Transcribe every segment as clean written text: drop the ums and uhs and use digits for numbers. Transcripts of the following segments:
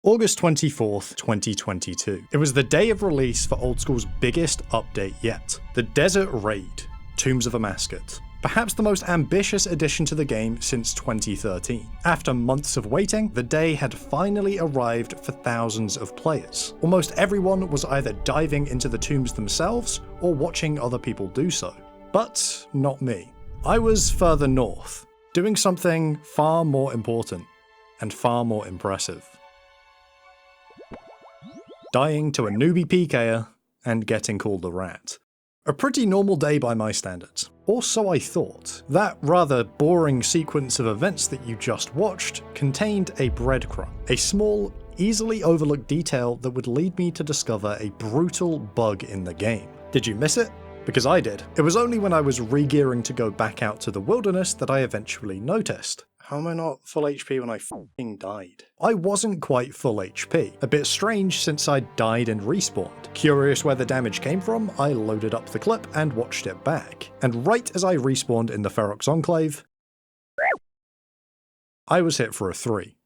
August 24th, 2022. It was the day of release for Oldschool's biggest update yet, the Desert Raid, Tombs of a Mascot. Perhaps the most ambitious addition to the game since 2013. After months of waiting, the day had finally arrived for thousands of players. Almost everyone was either diving into the tombs themselves or watching other people do so. But not me. I was further north, doing something far more important and far more impressive. Dying to a newbie PKer and getting called a rat. A pretty normal day by my standards. Or so I thought. That rather boring sequence of events that you just watched contained a breadcrumb, a small, easily overlooked detail that would lead me to discover a brutal bug in the game. Did you miss it? Because I did. It was only when I was re-gearing to go back out to the wilderness that I eventually noticed. How am I not full HP when I f***ing died? I wasn't quite full HP. A bit strange since I'd died and respawned. Curious where the damage came from, I loaded up the clip and watched it back. And right as I respawned in the Ferox Enclave, I was hit for a 3.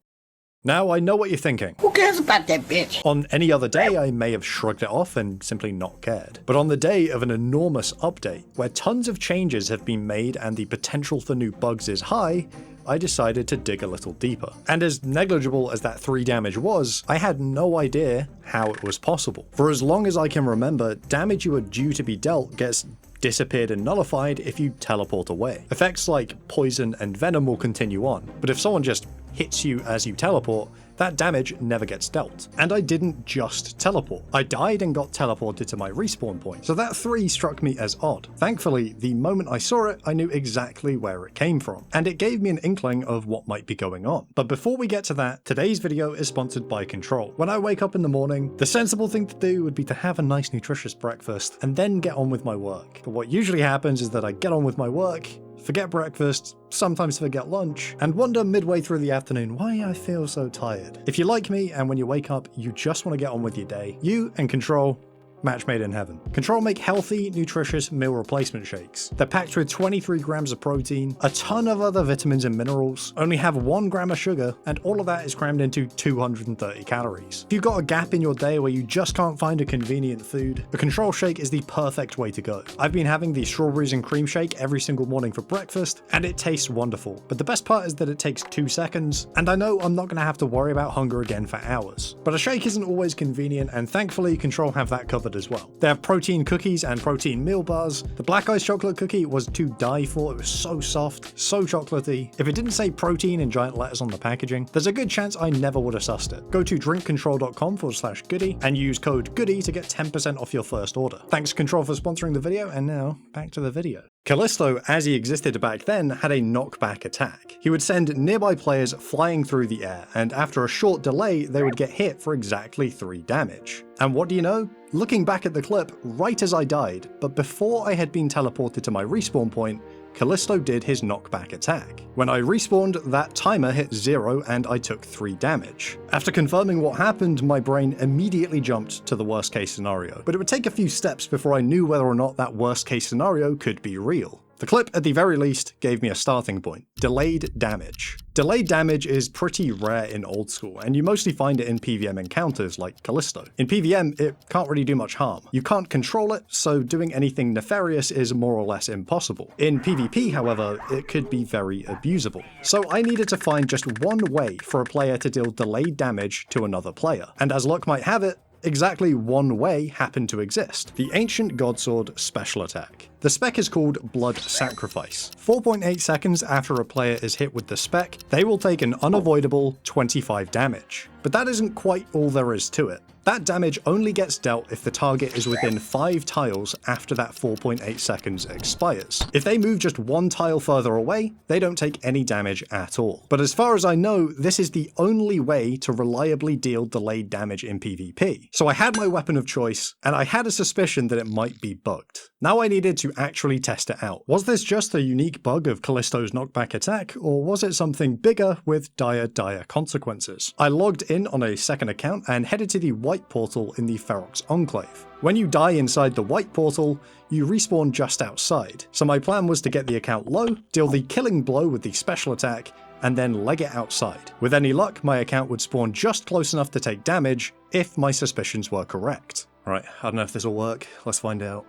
Now, I know what you're thinking. Who cares about that bitch? On any other day, I may have shrugged it off and simply not cared. But on the day of an enormous update, where tons of changes have been made and the potential for new bugs is high, I decided to dig a little deeper. And as negligible as that 3 damage was, I had no idea how it was possible. For as long as I can remember, damage you are due to be dealt gets disappeared and nullified if you teleport away. Effects like poison and venom will continue on, but if someone just hits you as you teleport, that damage never gets dealt. And I didn't just teleport. I died and got teleported to my respawn point, so that 3 struck me as odd. Thankfully, the moment I saw it, I knew exactly where it came from, and it gave me an inkling of what might be going on. But before we get to that, today's video is sponsored by Control. When I wake up in the morning, the sensible thing to do would be to have a nice nutritious breakfast and then get on with my work. But what usually happens is that I get on with my work, forget breakfast, sometimes forget lunch, and wonder midway through the afternoon why I feel so tired. If you're like me and when you wake up you just want to get on with your day, you and Control, match made in heaven. Control make healthy, nutritious meal replacement shakes. They're packed with 23 grams of protein, a ton of other vitamins and minerals, only have 1 gram of sugar, and all of that is crammed into 230 calories. If you've got a gap in your day where you just can't find a convenient food, the Control shake is the perfect way to go. I've been having the strawberries and cream shake every single morning for breakfast, and it tastes wonderful. But the best part is that it takes 2 seconds, and I know I'm not going to have to worry about hunger again for hours. But a shake isn't always convenient, and thankfully Control have that covered as well. They have protein cookies and protein meal bars. The black ice chocolate cookie was to die for. It was so soft, so chocolatey. If it didn't say protein in giant letters on the packaging, there's a good chance I never would have sussed it. Go to drinkcontrol.com/Gudi and use code Gudi to get 10% off your first order. Thanks Control for sponsoring the video, and now back to the video. Callisto, as he existed back then, had a knockback attack. He would send nearby players flying through the air, and after a short delay, they would get hit for exactly 3 damage. And what do you know? Looking back at the clip, right as I died, but before I had been teleported to my respawn point, Callisto did his knockback attack. When I respawned, that timer hit 0 and I took 3 damage. After confirming what happened, my brain immediately jumped to the worst case scenario, but it would take a few steps before I knew whether or not that worst case scenario could be real. The clip, at the very least, gave me a starting point. Delayed damage. Delayed damage is pretty rare in Oldschool, and you mostly find it in PvM encounters like Callisto. In PvM, it can't really do much harm. You can't control it, so doing anything nefarious is more or less impossible. In PvP, however, it could be very abusable. So I needed to find just one way for a player to deal delayed damage to another player. And as luck might have it, exactly one way happened to exist: the Ancient Godsword special attack. The spec is called Blood Sacrifice. 4.8 seconds after a player is hit with the spec, they will take an unavoidable 25 damage. But that isn't quite all there is to it. That damage only gets dealt if the target is within 5 tiles after that 4.8 seconds expires. If they move just 1 tile further away, they don't take any damage at all. But as far as I know, this is the only way to reliably deal delayed damage in PvP. So I had my weapon of choice, and I had a suspicion that it might be bugged. Now I needed to actually test it out. Was this just a unique bug of Callisto's knockback attack, or was it something bigger with dire consequences? I logged in on a second account and headed to the white portal in the Ferox Enclave. When you die inside the white portal, you respawn just outside, so my plan was to get the account low, deal the killing blow with the special attack, and then leg it outside. With any luck, my account would spawn just close enough to take damage if my suspicions were correct. Right, I don't know if this will work. Let's find out.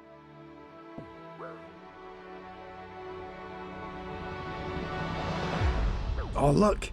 Oh, look!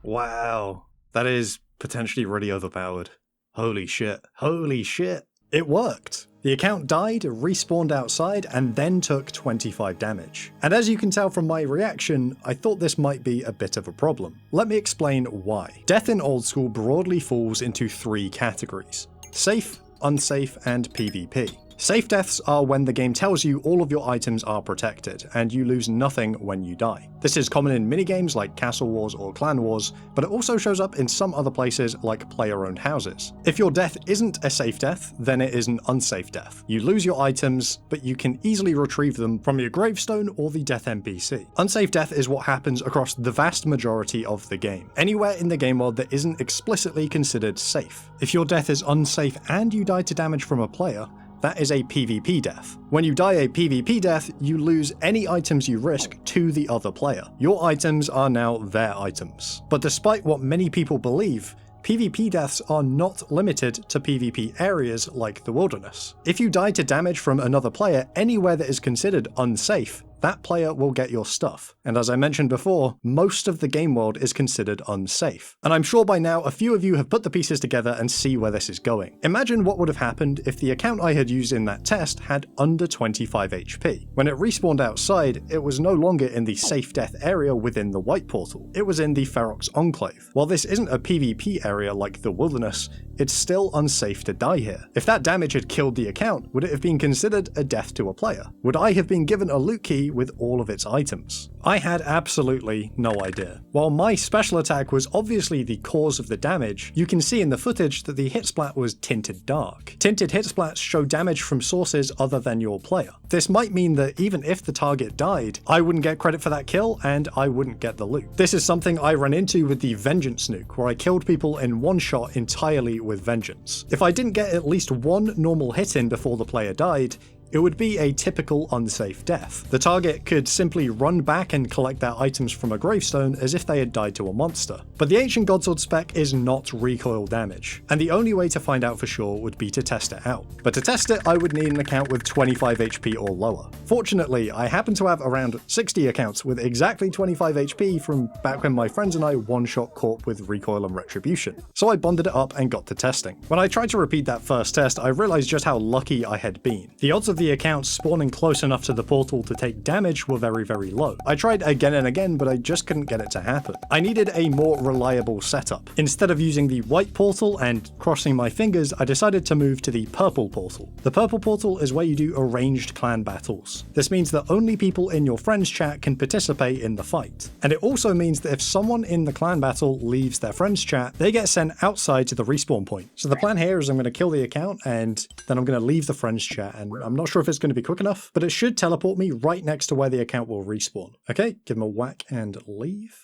Wow, that is potentially really overpowered. Holy shit. Holy shit. It worked. The account died, respawned outside, and then took 25 damage. And as you can tell from my reaction, I thought this might be a bit of a problem. Let me explain why. Death in Old School broadly falls into 3 categories: safe, unsafe, and PvP. Safe deaths are when the game tells you all of your items are protected, and you lose nothing when you die. This is common in minigames like Castle Wars or Clan Wars, but it also shows up in some other places like player-owned houses. If your death isn't a safe death, then it is an unsafe death. You lose your items, but you can easily retrieve them from your gravestone or the death NPC. Unsafe death is what happens across the vast majority of the game, anywhere in the game world that isn't explicitly considered safe. If your death is unsafe and you die to damage from a player, that is a PvP death. When you die a PvP death, you lose any items you risk to the other player. Your items are now their items. But despite what many people believe, PvP deaths are not limited to PvP areas like the wilderness. If you die to damage from another player anywhere that is considered unsafe, that player will get your stuff. And as I mentioned before, most of the game world is considered unsafe. And I'm sure by now a few of you have put the pieces together and see where this is going. Imagine what would have happened if the account I had used in that test had under 25 HP. When it respawned outside, it was no longer in the safe death area within the White Portal. It was in the Ferox Enclave. While this isn't a PvP area like the wilderness, it's still unsafe to die here. If that damage had killed the account, would it have been considered a death to a player? Would I have been given a loot key with all of its items? I had absolutely no idea. While my special attack was obviously the cause of the damage, you can see in the footage that the hit splat was tinted dark. Tinted hit splats show damage from sources other than your player. This might mean that even if the target died, I wouldn't get credit for that kill and I wouldn't get the loot. This is something I ran into with the Vengeance nuke, where I killed people in one shot entirely with Vengeance. If I didn't get at least one normal hit in before the player died, it would be a typical unsafe death. The target could simply run back and collect their items from a gravestone as if they had died to a monster. But the Ancient Godsword spec is not recoil damage, and the only way to find out for sure would be to test it out. But to test it, I would need an account with 25 HP or lower. Fortunately, I happen to have around 60 accounts with exactly 25 HP from back when my friends and I one-shot Corp with recoil and retribution. So I bonded it up and got to testing. When I tried to repeat that first test, I realized just how lucky I had been. The odds of the accounts spawning close enough to the portal to take damage were very, very low. I tried again and again, but I just couldn't get it to happen. I needed a more reliable setup. Instead of using the white portal and crossing my fingers, I decided to move to the purple portal. The purple portal is where you do arranged clan battles. This means that only people in your friends chat can participate in the fight. And it also means that if someone in the clan battle leaves their friends chat, they get sent outside to the respawn point. So the plan here is I'm going to kill the account and then I'm going to leave the friends chat, and I'm not sure if it's going to be quick enough, but it should teleport me right next to where the account will respawn. Okay, give him a whack and leave.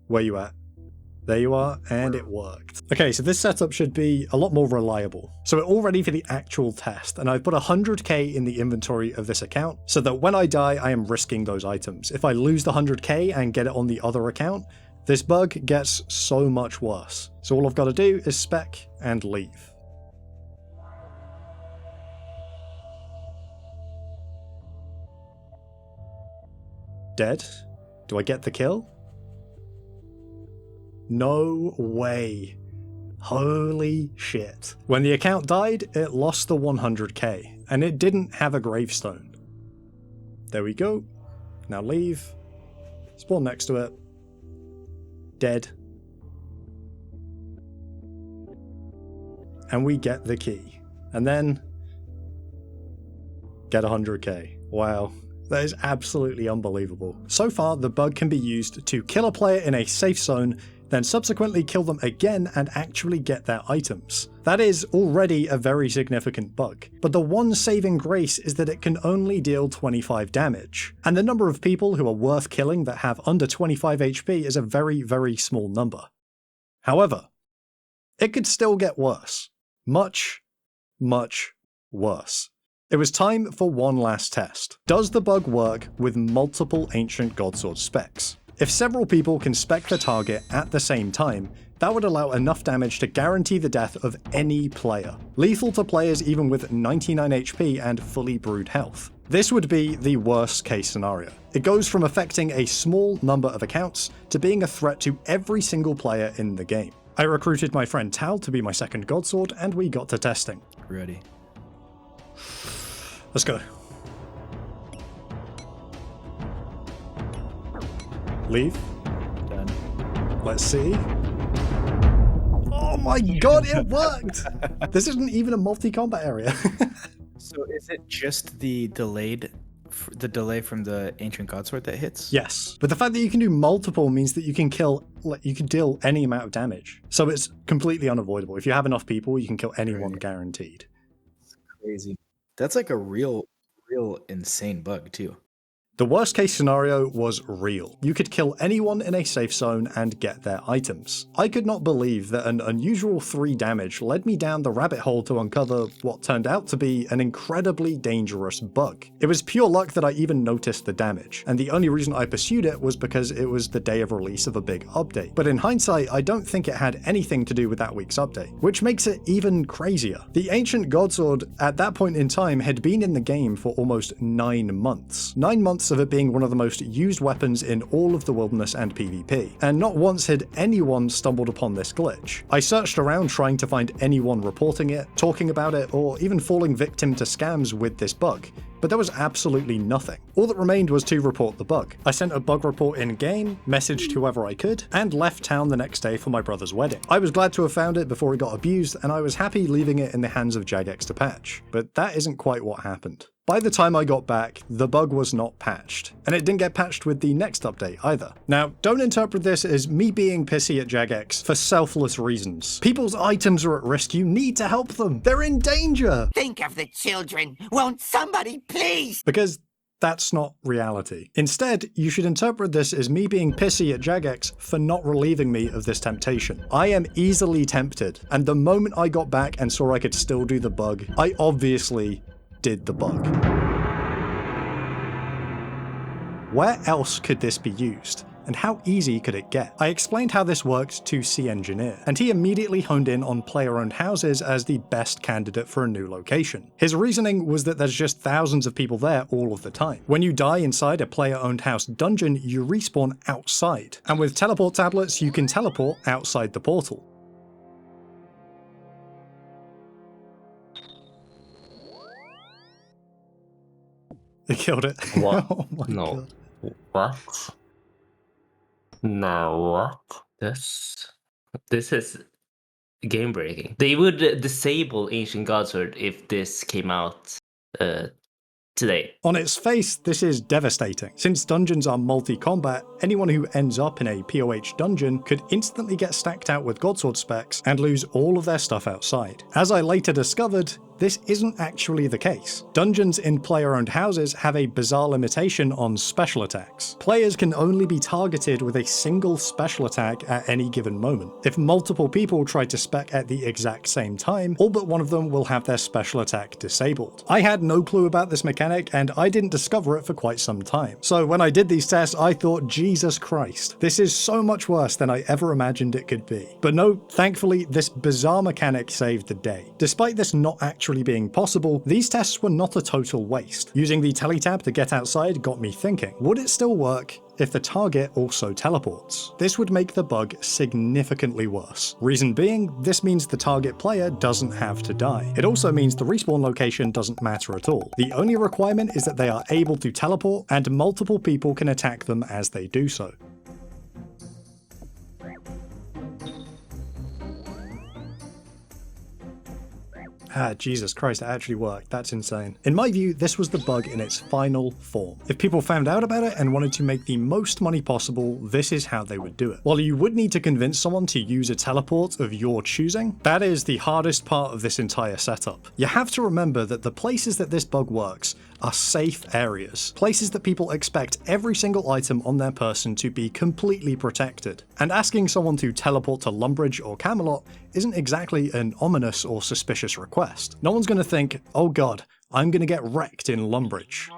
Where you at? There you are, and it worked. Okay, so this setup should be a lot more reliable. So we're all ready for the actual test, and I've put 100k in the inventory of this account, so that when I die, I am risking those items. If I lose the 100k and get it on the other account, this bug gets so much worse. So all I've got to do is spec and leave. Dead? Do I get the kill? No way. Holy shit. When the account died, it lost the 100k, and it didn't have a gravestone. There we go. Now leave. Spawn next to it. Dead. And we get the key. And then get 100k. Wow. That is absolutely unbelievable. So far, the bug can be used to kill a player in a safe zone, then subsequently kill them again and actually get their items. That is already a very significant bug, but the one saving grace is that it can only deal 25 damage, and the number of people who are worth killing that have under 25 HP is a very, very small number. However, it could still get worse. Much, much worse. It was time for one last test. Does the bug work with multiple Ancient Godsword specs? If several people can spec the target at the same time, that would allow enough damage to guarantee the death of any player, lethal to players even with 99 HP and fully brewed health. This would be the worst case scenario. It goes from affecting a small number of accounts to being a threat to every single player in the game. I recruited my friend Tal to be my second Godsword, and we got to testing. Ready. Let's go. Leave. Done. Let's see. Oh my god, it worked! This isn't even a multi-combat area. So is it just the delay from the Ancient Godsword that hits? Yes, but the fact that you can do multiple means that you can deal any amount of damage. So it's completely unavoidable. If you have enough people, you can kill anyone guaranteed. It's crazy. That's like a real insane bug too. The worst case scenario was real. You could kill anyone in a safe zone and get their items. I could not believe that an unusual 3 damage led me down the rabbit hole to uncover what turned out to be an incredibly dangerous bug. It was pure luck that I even noticed the damage, and the only reason I pursued it was because it was the day of release of a big update. But in hindsight, I don't think it had anything to do with that week's update, which makes it even crazier. The Ancient Godsword at that point in time had been in the game for almost 9 months. 9 months of it being one of the most used weapons in all of the wilderness and PvP, and not once had anyone stumbled upon this glitch. I searched around trying to find anyone reporting it, talking about it, or even falling victim to scams with this bug, but there was absolutely nothing. All that remained was to report the bug. I sent a bug report in-game, messaged whoever I could, and left town the next day for my brother's wedding. I was glad to have found it before it got abused, and I was happy leaving it in the hands of Jagex to patch. But that isn't quite what happened. By the time I got back, the bug was not patched, and it didn't get patched with the next update either. Now, don't interpret this as me being pissy at Jagex for selfless reasons. People's items are at risk, you need to help them. They're in danger! Think of the children. Won't somebody please? Because that's not reality. Instead, you should interpret this as me being pissy at Jagex for not relieving me of this temptation. I am easily tempted, and the moment I got back and saw I could still do the bug, I obviously did the bug. Where else could this be used? And how easy could it get? I explained how this worked to C-Engineer, and he immediately honed in on player-owned houses as the best candidate for a new location. His reasoning was that there's just thousands of people there all of the time. When you die inside a player-owned house dungeon, you respawn outside, and with teleport tablets you can teleport outside the portal. They killed it. What? Oh my No. god. What? No, what? This is game breaking. They would disable Ancient Godsword if this came out today. On its face, this is devastating. Since dungeons are multi-combat, anyone who ends up in a POH dungeon could instantly get stacked out with Godsword specs and lose all of their stuff outside. As I later discovered, this isn't actually the case. Dungeons in player-owned houses have a bizarre limitation on special attacks. Players can only be targeted with a single special attack at any given moment. If multiple people try to spec at the exact same time, all but one of them will have their special attack disabled. I had no clue about this mechanic, and I didn't discover it for quite some time. So when I did these tests, I thought, Jesus Christ, this is so much worse than I ever imagined it could be. But no, thankfully, this bizarre mechanic saved the day. Despite this not actually being possible, these tests were not a total waste. Using the teletab to get outside got me thinking, would it still work if the target also teleports? This would make the bug significantly worse. Reason being, this means the target player doesn't have to die. It also means the respawn location doesn't matter at all. The only requirement is that they are able to teleport, and multiple people can attack them as they do so. Ah, Jesus Christ, it actually worked. That's insane. In my view, this was the bug in its final form. If people found out about it and wanted to make the most money possible, this is how they would do it. While you would need to convince someone to use a teleport of your choosing, that is the hardest part of this entire setup. You have to remember that the places that this bug works are safe areas, places that people expect every single item on their person to be completely protected. And asking someone to teleport to Lumbridge or Camelot isn't exactly an ominous or suspicious request. No one's going to think, oh god, I'm going to get wrecked in Lumbridge.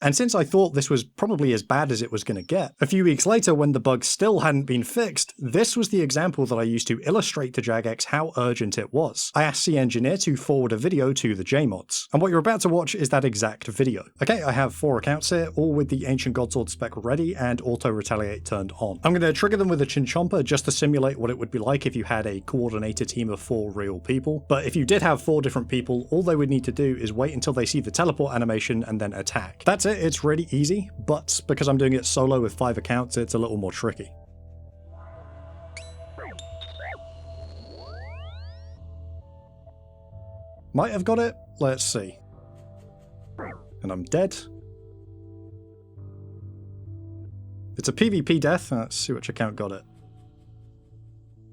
And since I thought this was probably as bad as it was going to get, a few weeks later when the bug still hadn't been fixed, this was the example that I used to illustrate to Jagex how urgent it was. I asked Engineer to forward a video to the JMods, and what you're about to watch is that exact video. Okay, I have 4 accounts here, all with the Ancient Godsword spec ready and Auto Retaliate turned on. I'm going to trigger them with a Chinchomper just to simulate what it would be like if you had a coordinated team of 4 real people, but if you did have 4 different people, all they would need to do is wait until they see the teleport animation and then attack. That's it. It's really easy, but because I'm doing it solo with 5 accounts, it's a little more tricky. Might have got it? Let's see. And I'm dead. It's a PvP death. Let's see which account got it.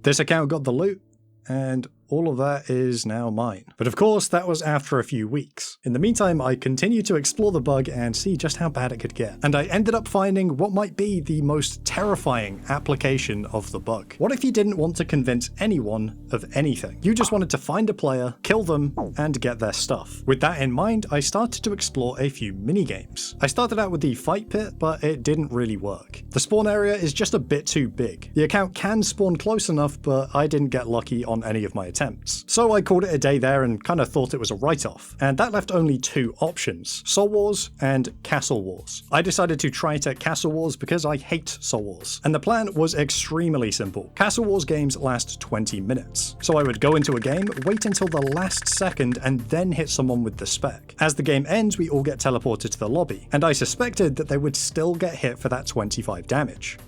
This account got the loot, and all of that is now mine. But of course, that was after a few weeks. In the meantime, I continued to explore the bug and see just how bad it could get. And I ended up finding what might be the most terrifying application of the bug. What if you didn't want to convince anyone of anything? You just wanted to find a player, kill them, and get their stuff. With that in mind, I started to explore a few minigames. I started out with the fight pit, but it didn't really work. The spawn area is just a bit too big. The account can spawn close enough, but I didn't get lucky on any of my attempts. So I called it a day there and kind of thought it was a write-off, and that left only 2 options, Soul Wars and Castle Wars. I decided to try it at Castle Wars because I hate Soul Wars, and the plan was extremely simple. Castle Wars games last 20 minutes, so I would go into a game, wait until the last second, and then hit someone with the spec. As the game ends, we all get teleported to the lobby, and I suspected that they would still get hit for that 25 damage.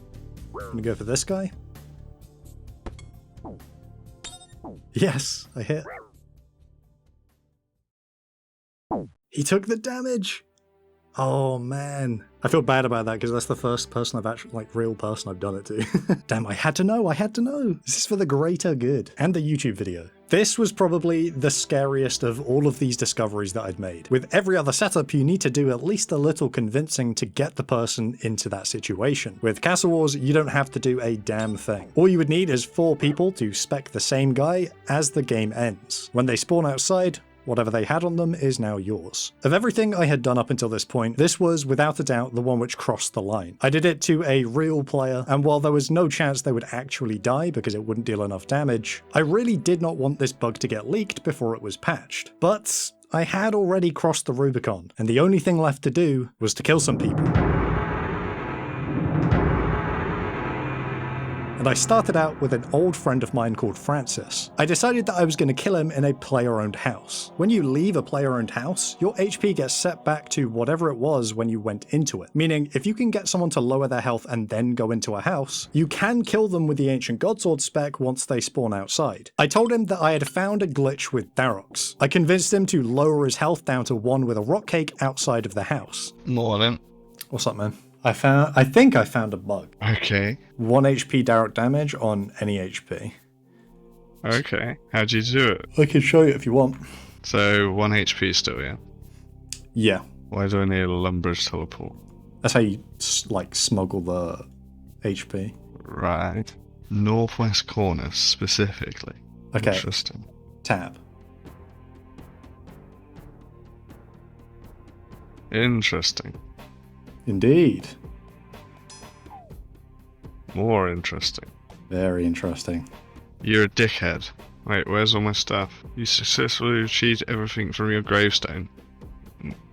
I'm gonna go for this guy. Yes, I hit. He took the damage! Oh man. I feel bad about that because that's the first person I've actually, like, real person I've done it to. Damn, I had to know. This is for the greater good. And the YouTube video. This was probably the scariest of all of these discoveries that I'd made. With every other setup, you need to do at least a little convincing to get the person into that situation. With Castle Wars, you don't have to do a damn thing. All you would need is 4 people to spec the same guy as the game ends. When they spawn outside, whatever they had on them is now yours. Of everything I had done up until this point, this was without a doubt the one which crossed the line. I did it to a real player, and while there was no chance they would actually die because it wouldn't deal enough damage, I really did not want this bug to get leaked before it was patched. But I had already crossed the Rubicon, and the only thing left to do was to kill some people. And I started out with an old friend of mine called Francis. I decided that I was going to kill him in a player-owned house. When you leave a player-owned house, your HP gets set back to whatever it was when you went into it. Meaning, if you can get someone to lower their health and then go into a house, you can kill them with the Ancient Godsword spec once they spawn outside. I told him that I had found a glitch with Darox. I convinced him to lower his health down to 1 with a rock cake outside of the house. Morning. What's up, man? I think I found a bug. Okay. 1 HP direct damage on any HP. Okay. How'd you do it? I can show you if you want. So 1 HP still, yeah? Yeah. Why do I need a Lumbridge teleport? That's how you, like, smuggle the HP. Right. Northwest corner, specifically. Okay. Interesting. Tab. Interesting. Indeed. More interesting. Very interesting. You're a dickhead. Wait, where's all my stuff? You successfully achieved everything from your gravestone.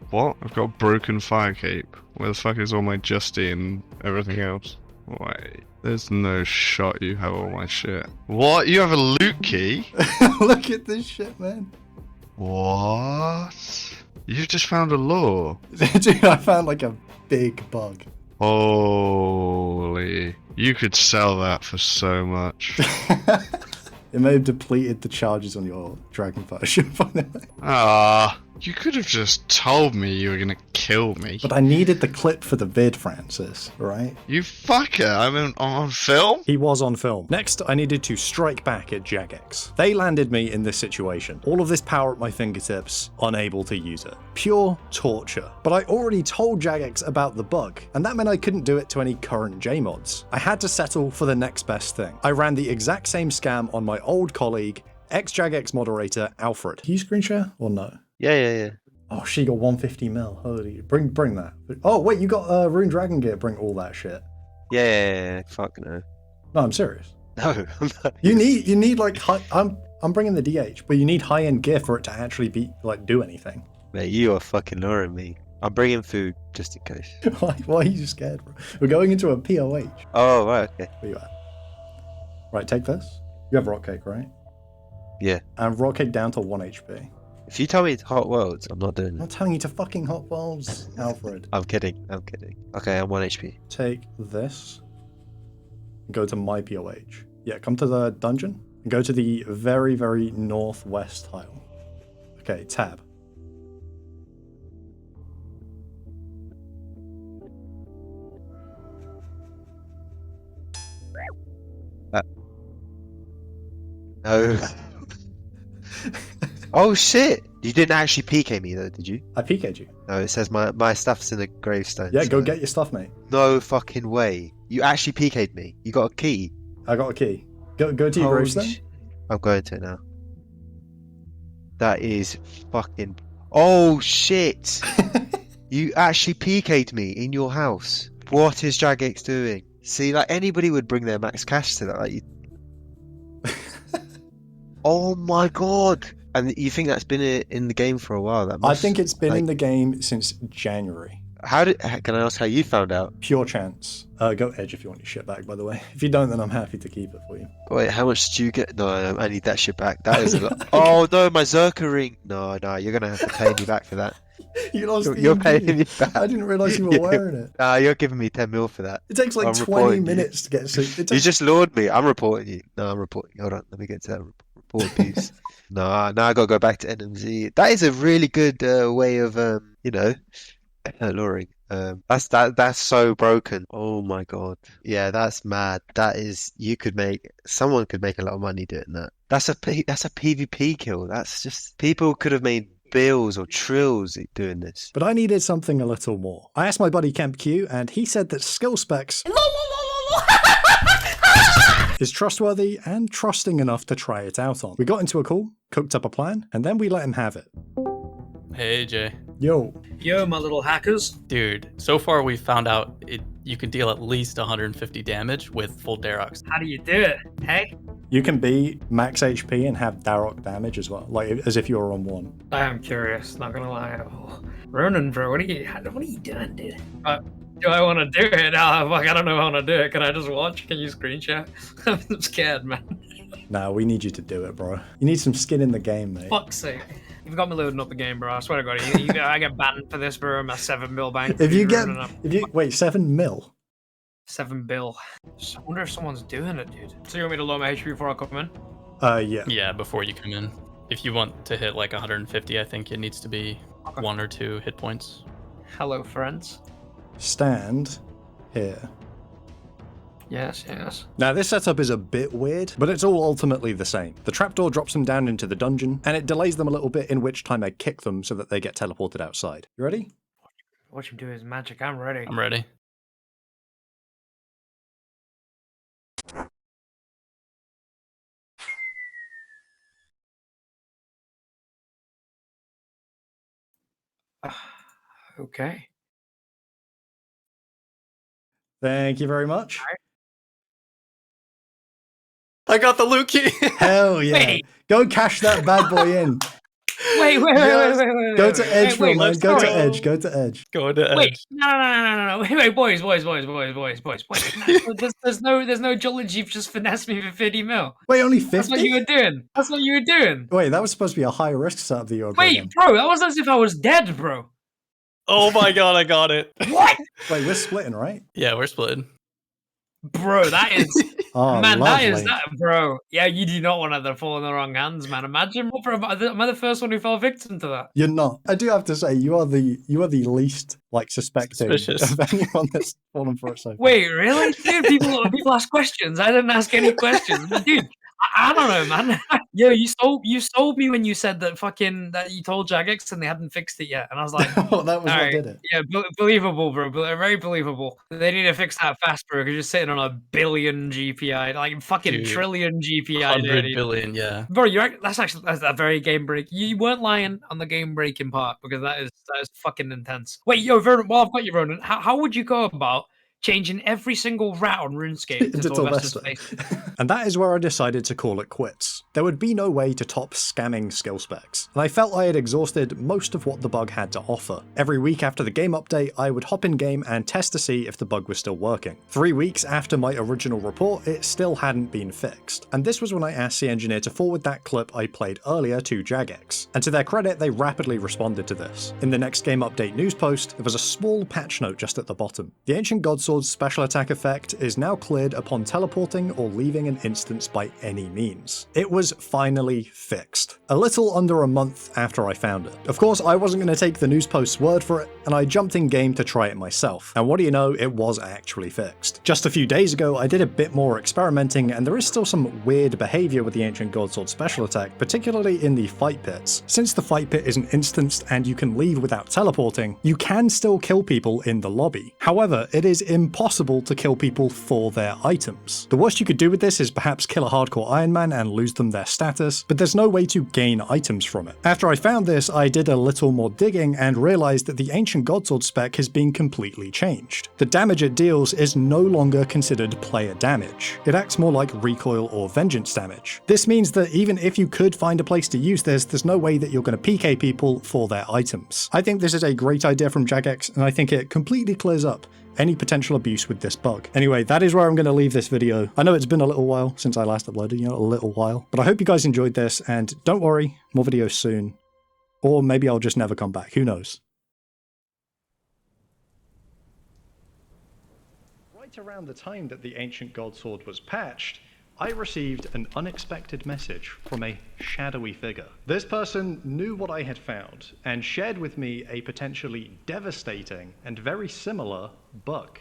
What? I've got a broken fire cape. Where the fuck is all my Justy and everything else? Wait, there's no shot you have all my shit. What? You have a loot key? Look at this shit, man. What? You've just found a lore. Dude, I found like a big bug. Holy. You could sell that for so much. It may have depleted the charges on your dragon potion. You could have just told me you were gonna kill me. But I needed the clip for the vid, Francis, right? You fucker, I'm on film? He was on film. Next, I needed to strike back at Jagex. They landed me in this situation. All of this power at my fingertips, unable to use it. Pure torture. But I already told Jagex about the bug, and that meant I couldn't do it to any current JMods. I had to settle for the next best thing. I ran the exact same scam on my old colleague, ex-Jagex moderator, Alfred. Can you screen share or no? Yeah. Oh, she got 150 mil. Holy, bring that. Oh, wait, you got Rune Dragon Gear. Bring all that shit. Yeah. Fuck no. No, I'm serious. No, I'm not. You need like high. I'm bringing the DH, but you need high-end gear for it to actually be like do anything. Mate, you are fucking luring me. I'm bringing food just in case. Why are you scared, bro? We're going into a POH. Oh, right, okay. Where you at? Right, take this. You have rock cake, right? Yeah. And rock cake down to 1 HP. If you tell me it's hot worlds, I'm not doing I'm it. not telling you to fucking hot balls, Alfred. I'm kidding. Okay, I'm 1 HP. Take this. Go to my POH. Yeah, come to the dungeon. And go to the very, very northwest tile. Okay, tab. No. Oh shit! You didn't actually PK me though, did you? I PK'd you. No, it says my stuff's in the gravestone. Yeah, go so- get your stuff, mate. No fucking way. You actually PK'd me. You got a key. I got a key. Go to your Holy gravestone. I'm going to it now. That is fucking... Oh shit! You actually PK'd me in your house. What is Jagex doing? See, like anybody would bring their max cash to that. Like, you... Oh my god! And you think that's been in the game for a while? That I think it's been in the game since January. Can I ask how you found out? Pure chance. Go Edge if you want your shit back, by the way. If you don't, then I'm happy to keep it for you. Wait, how much did you get? No, I need that shit back. That is a lot. Oh no, my Zerka ring. No, you're gonna have to pay me back for that. You lost the You're EMP. paying me back. I didn't realise you were wearing it. You're giving me 10 mil for that. It takes like I'm 20 reporting you. minutes to get suit. You just lured me. I'm reporting you. No, I'm reporting. Hold on, let me get to that report piece. No, now I gotta go back to NMZ. That is a really good way of luring. That's so broken. Oh my god. Yeah, that's mad. That is, someone could make a lot of money doing that. That's a PvP kill. That's just, people could have made bills or trills doing this. But I needed something a little more. I asked my buddy Kemp Q, and he said that skill specs is trustworthy and trusting enough to try it out on. We got into a call, cooked up a plan, and then we let him have it. Hey, Jay. Yo. Yo, my little hackers. Dude, so far we found out you can deal at least 150 damage with full Darox. How do you do it? Hey? You can be max HP and have Darok damage as well, like as if you were on 1. I am curious, not gonna lie. Oh, Ronan, bro, what are you doing, dude? Do I want to do it? Oh, fuck, I don't know how to do it. Can I just watch? Can you screen share? I'm scared, man. Nah, we need you to do it, bro. You need some skin in the game, mate. Fuck's sake. You've got me loading up the game, bro. I swear to God, I get banned for this, bro. My 7 mil bank. Wait, 7 mil? 7 bill. I wonder if someone's doing it, dude. So you want me to lower my HP before I come in? Yeah. Yeah, before you come in. If you want to hit like 150, I think it needs to be 1 or 2 hit points. Hello, friends. Stand here. Yes. Now this setup is a bit weird, but it's all ultimately the same. The trapdoor drops them down into the dungeon, and it delays them a little bit, in which time I kick them so that they get teleported outside. You ready? Watch him do his magic. I'm ready. I'm ready. Okay. Thank you very much. I got the loot key! Hell yeah. Wait. Go cash that bad boy in. Wait. Go to Edge, wait, man. let's Go to go. Edge. Go to Edge. Go to Edge. Wait, no. Wait, boys. There's no challenge. You've just finessed me for 50 mil. Wait, only That's what 50? you were doing. Wait, that was supposed to be a high risk setup that you were Wait, playing. bro, that was as if I was dead, bro. Oh my god, I got it. What? Wait, we're splitting, right? Yeah, we're splitting. Bro, that is Oh, man, that is lovely. that, bro. Yeah, you do not want to fall in the wrong hands, man. Imagine, bro, am I the first one who fell victim to that? You're not. I do have to say, you are the least like suspecting Suspicious. of anyone that's fallen for it so far. Wait, really? Dude, people ask questions. I didn't ask any questions. But dude, I don't know, man. Yo, you sold me when you said that that you told Jagex and they hadn't fixed it yet. And I was like, Well, that was all what right, did it. yeah, believable, bro. Very believable. They need to fix that fast, bro, because you're sitting on a billion GPI, like fucking Dude, trillion GPI. 100 billion, yeah. Bro, that's a very game break. You weren't lying on the game breaking part because that is fucking intense. Wait, yo, Vernon, while I've got you, Ronan, how would you go about changing every single rat on RuneScape to Sylvester's face? And that is where I decided to call it quits. There would be no way to top scamming skill specs, and I felt I had exhausted most of what the bug had to offer. Every week after the game update, I would hop in game and test to see if the bug was still working. 3 weeks after my original report, it still hadn't been fixed, and this was when I asked the engineer to forward that clip I played earlier to Jagex, and to their credit, they rapidly responded to this. In the next game update news post, there was a small patch note just at the bottom. The Ancient Godsword's special attack effect is now cleared upon teleporting or leaving an instance by any means. It was finally fixed, a little under a month after I found it. Of course, I wasn't going to take the news post's word for it, and I jumped in game to try it myself. And what do you know, it was actually fixed. Just a few days ago, I did a bit more experimenting, and there is still some weird behavior with the Ancient Godsword special attack, particularly in the fight pits. Since the fight pit isn't instanced and you can leave without teleporting, you can still kill people in the lobby. However, it is impossible to kill people for their items. The worst you could do with this is perhaps kill a hardcore Iron Man and lose them their status, but there's no way to gain items from it. After I found this, I did a little more digging and realized that the Ancient Godsword spec has been completely changed. The damage it deals is no longer considered player damage. It acts more like recoil or vengeance damage. This means that even if you could find a place to use this, there's no way that you're going to PK people for their items. I think this is a great idea from Jagex, and I think it completely clears up any potential abuse with this bug. Anyway, that is where I'm going to leave this video. I know it's been a little while since I last uploaded, a little while, but I hope you guys enjoyed this, and don't worry, more videos soon. Or maybe I'll just never come back, who knows. Right around the time that the Ancient Godsword was patched, I received an unexpected message from a shadowy figure. This person knew what I had found and shared with me a potentially devastating and very similar bug.